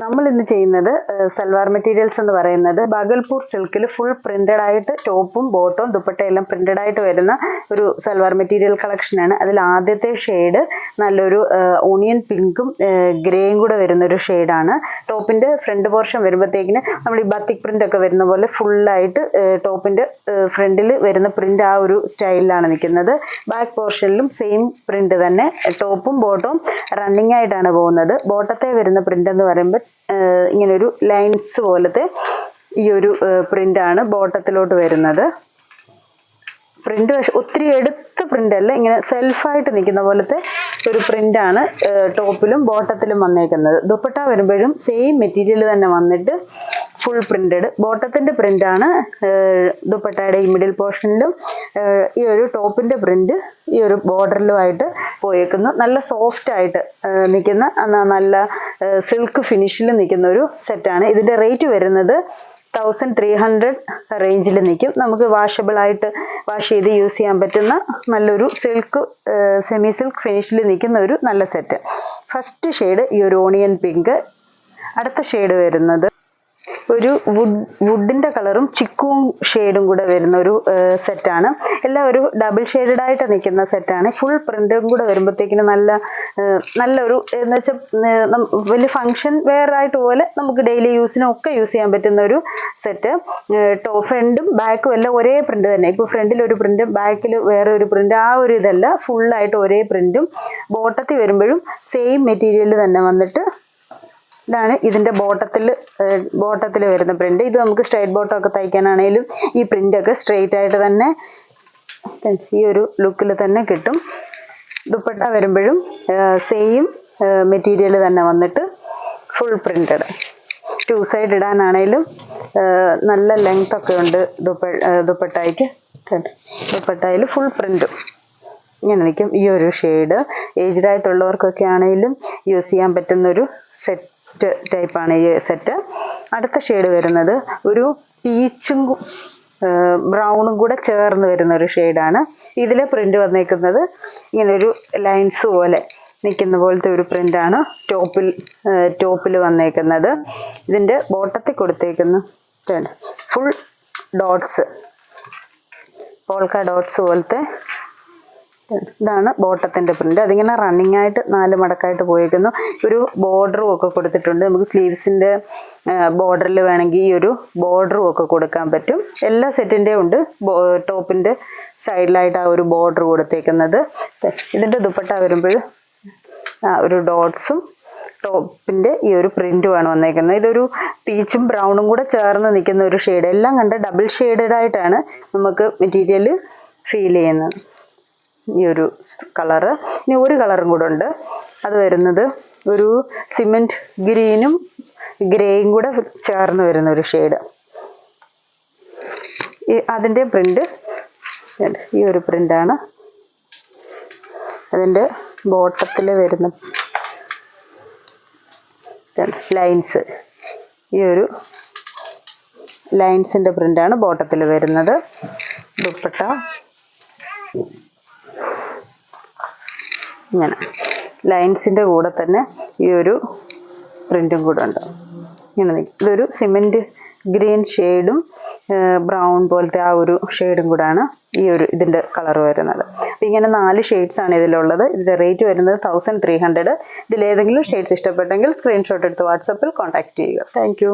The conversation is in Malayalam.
നമ്മൾ ഇന്ന് ചെയ്യുന്നത് സൽവാർ മെറ്റീരിയൽസ് എന്ന് പറയുന്നത് ബാഗൽപൂർ സിൽക്കിൽ ഫുൾ പ്രിന്റഡ് ആയിട്ട് ടോപ്പും ബോട്ടവും ദുപ്പട്ടയെല്ലാം പ്രിന്റഡ് ആയിട്ട് വരുന്ന ഒരു സൽവാർ മെറ്റീരിയൽ കളക്ഷനാണ്. അതിൽ ആദ്യത്തെ ഷെയ്ഡ് നല്ലൊരു ഓണിയൻ പിങ്കും ഗ്രേയും കൂടെ വരുന്ന ഒരു ഷെയ്ഡാണ്. ടോപ്പിന്റെ ഫ്രണ്ട് പോർഷൻ വരുമ്പോഴത്തേക്കിന് നമ്മൾ ഈ ബത്തിക് പ്രിന്റ് ഒക്കെ വരുന്ന പോലെ ഫുള്ളായിട്ട് ടോപ്പിന്റെ ഫ്രണ്ടിൽ വരുന്ന പ്രിന്റ് ആ ഒരു സ്റ്റൈലിലാണ് നിൽക്കുന്നത്. ബാക്ക് പോർഷനിലും സെയിം പ്രിന്റ് തന്നെ, ടോപ്പും ബോട്ടവും റണ്ണിങ് ആയിട്ടാണ് പോകുന്നത്. ബോട്ടത്തെ വരുന്ന പ്രിന്റ് എന്ന് പറയുമ്പോൾ ഇങ്ങനെ ഒരു ലൈൻസ് പോലത്തെ ഈ ഒരു പ്രിന്റ് ആണ് ബോട്ടത്തിലോട്ട് വരുന്നത്. പ്രിന്റ് ഒത്തിരി എടുത്ത പ്രിന്റ് അല്ല, ഇങ്ങനെ സെൽഫായിട്ട് നിൽക്കുന്ന പോലത്തെ ഒരു പ്രിന്റ് ആണ് ടോപ്പിലും ബോട്ടത്തിലും വന്നേക്കുന്നത്. ദുപ്പട്ട വരുമ്പോഴും സെയിം മെറ്റീരിയൽ തന്നെ വന്നിട്ട് ഫുൾ പ്രിന്റഡ്. ബോട്ടത്തിന്റെ പ്രിന്റ് ആണ് ദുപ്പട്ടയുടെ ഈ മിഡിൽ പോർഷനിലും, ഈ ഒരു ടോപ്പിന്റെ പ്രിന്റ് ഈ ഒരു ബോർഡറിലുമായിട്ട് പോയേക്കുന്നു. നല്ല സോഫ്റ്റ് ആയിട്ട് നിൽക്കുന്ന, നല്ല സിൽക്ക് ഫിനിഷിൽ നിൽക്കുന്ന ഒരു സെറ്റാണ്. ഇതിന്റെ റേറ്റ് വരുന്നത് 1300 റേഞ്ചിൽ നിൽക്കും. നമുക്ക് വാഷബിൾ ആയിട്ട് വാഷ് ചെയ്ത് യൂസ് ചെയ്യാൻ പറ്റുന്ന നല്ലൊരു സിൽക്ക് സെമി സിൽക്ക് ഫിനിഷിൽ നിൽക്കുന്ന ഒരു നല്ല സെറ്റ്. ഫസ്റ്റ് ഷെയ്ഡ് ഈ ഒരു ഓണിയൻ പിങ്ക്. അടുത്ത ഷെയ്ഡ് വരുന്നത് ഒരു വുഡിന്റെ കളറും ചിക്കും ഷെയ്ഡും കൂടെ വരുന്ന ഒരു സെറ്റാണ്. എല്ലാം ഒരു ഡബിൾ ഷെയ്ഡഡ് ആയിട്ട് നിൽക്കുന്ന സെറ്റാണ്. ഫുൾ പ്രിന്റും കൂടെ വരുമ്പോഴത്തേക്കിന് നല്ലൊരു എന്ന് വെച്ചാൽ വലിയ ഫംഗ്ഷൻ വെയർ ആയിട്ട് പോലെ നമുക്ക് ഡെയിലി യൂസിനും ഒക്കെ യൂസ് ചെയ്യാൻ പറ്റുന്ന ഒരു സെറ്റ്. ഫ്രണ്ടും ബാക്കും എല്ലാം ഒരേ പ്രിന്റ് തന്നെ. ഇപ്പോൾ ഫ്രണ്ടിൽ ഒരു പ്രിന്റും ബാക്കിൽ വേറെ ഒരു പ്രിന്റ്, ആ ഒരു ഇതല്ല, ഫുള്ളായിട്ട് ഒരേ പ്രിന്റും. ബോട്ടത്തിൽ വരുമ്പോഴും സെയിം മെറ്റീരിയൽ തന്നെ വന്നിട്ട് ഇതാണ് ഇതിന്റെ ബോട്ടത്തിൽ വരുന്ന പ്രിന്റ്. ഇത് നമുക്ക് സ്ട്രൈറ്റ് ബോട്ടം ഒക്കെ തയ്ക്കാനാണെങ്കിലും ഈ പ്രിന്റ് ഒക്കെ സ്ട്രെയിറ്റ് ആയിട്ട് തന്നെ ഈ ഒരു ലുക്കിൽ തന്നെ കിട്ടും. ദുപ്പട്ട വരുമ്പോഴും സെയിം മെറ്റീരിയൽ തന്നെ വന്നിട്ട് ഫുൾ പ്രിന്റഡ്. 2 സൈഡ് ഇടാനാണെങ്കിലും നല്ല ലെങ്ത് ഒക്കെ ഉണ്ട് ദുപ്പട്ടയ്ക്ക്. ദുപ്പട്ടയിൽ ഫുൾ പ്രിന്റും ഇങ്ങനെ നിൽക്കും. ഈ ഒരു ഷെയ്ഡ് ഏജ്ഡ് ആയിട്ടുള്ളവർക്കൊക്കെ ആണെങ്കിലും യൂസ് ചെയ്യാൻ പറ്റുന്നൊരു സെറ്റ് ടൈപ്പാണ് ഈ സെറ്റ്. അടുത്ത ഷെയ്ഡ് വരുന്നത് ഒരു പീച്ചും ബ്രൗണും കൂടെ ചേർന്ന് വരുന്ന ഒരു ഷെയ്ഡാണ്. ഇതിലെ പ്രിന്റ് വന്നേക്കുന്നത് ഇങ്ങനെ ഒരു ലൈൻസ് പോലെ നിൽക്കുന്ന പോലത്തെ ഒരു പ്രിന്റാണ് ടോപ്പിൽ വന്നേക്കുന്നത്. ഇതിന്റെ ബോട്ടത്തിൽ കൊടുത്തേക്കുന്ന ഫുൾ ഡോട്ട്സ്, പോൾക്ക ഡോട്ട്സ് പോലത്തെ ഇതാണ് ബോട്ടത്തിന്റെ പ്രിന്റ്. അതിങ്ങനെ റണ്ണിങ് ആയിട്ട് 4 മടക്കായിട്ട് പോയേക്കുന്നു. ഒരു ബോർഡറും ഒക്കെ കൊടുത്തിട്ടുണ്ട്. നമുക്ക് സ്ലീവ്സിന്റെ ബോർഡറിൽ വേണമെങ്കിൽ ഈ ഒരു ബോർഡറും ഒക്കെ കൊടുക്കാൻ പറ്റും. എല്ലാ സെറ്റിന്റെ ഉണ്ട് ടോപ്പിന്റെ സൈഡിലായിട്ട് ആ ഒരു ബോർഡർ കൊടുത്തേക്കുന്നത്. ഇതിന്റെ ദുപ്പട്ട വരുമ്പോൾ ഒരു ഡോട്ട്സും ടോപ്പിന്റെ ഈ ഒരു പ്രിന്റുമാണ് വന്നേക്കുന്നത്. ഇതൊരു പീച്ചും ബ്രൗണും കൂടെ ചേർന്ന് നിൽക്കുന്ന ഒരു ഷെയ്ഡ്. എല്ലാം കണ്ട് ഡബിൾ ഷെയ്ഡഡ് ആയിട്ടാണ് നമുക്ക് മെറ്റീരിയൽ ഫീൽ ചെയ്യുന്നത്. ഈ ഒരു കളറ്. ഇനി ഒരു കളറും കൂടെ ഉണ്ട്. അത് വരുന്നത് ഒരു സിമെന്റ് ഗ്രീനും ഗ്രേയും കൂടെ ചേർന്ന് വരുന്ന ഒരു ഷെയ്ഡ്. അതിന്റെ പ്രിന്റ് ഈ ഒരു പ്രിന്റാണ്. അതിന്റെ ബോട്ടത്തിൽ വരുന്ന ലൈൻസ്, ഈ ഒരു ലൈൻസിന്റെ പ്രിന്റാണ് ബോട്ടത്തിൽ വരുന്നത്. ദുപ്പട്ട ഇങ്ങനെ ലൈൻസിന്റെ കൂടെ തന്നെ ഈ ഒരു പ്രിന്റും കൂടെ ഉണ്ട്. ഇങ്ങനെ ഇതൊരു സിമെന്റ് ഗ്രീൻ ഷെയ്ഡും ബ്രൗൺ പോലത്തെ ആ ഒരു ഷെയ്ഡും കൂടാണ് ഈ ഒരു ഇതിന്റെ കളർ വരുന്നത്. അപ്പം ഇങ്ങനെ 4 ഷെയ്ഡ്സ് ആണ് ഇതിലുള്ളത്. ഇതിന്റെ റേറ്റ് വരുന്നത് 1300. ഇതിലേതെങ്കിലും ഷെയ്ഡ്സ് ഇഷ്ടപ്പെട്ടെങ്കിൽ സ്ക്രീൻഷോട്ട് എടുത്ത് വാട്സപ്പിൽ കോൺടാക്ട് ചെയ്യുക. താങ്ക്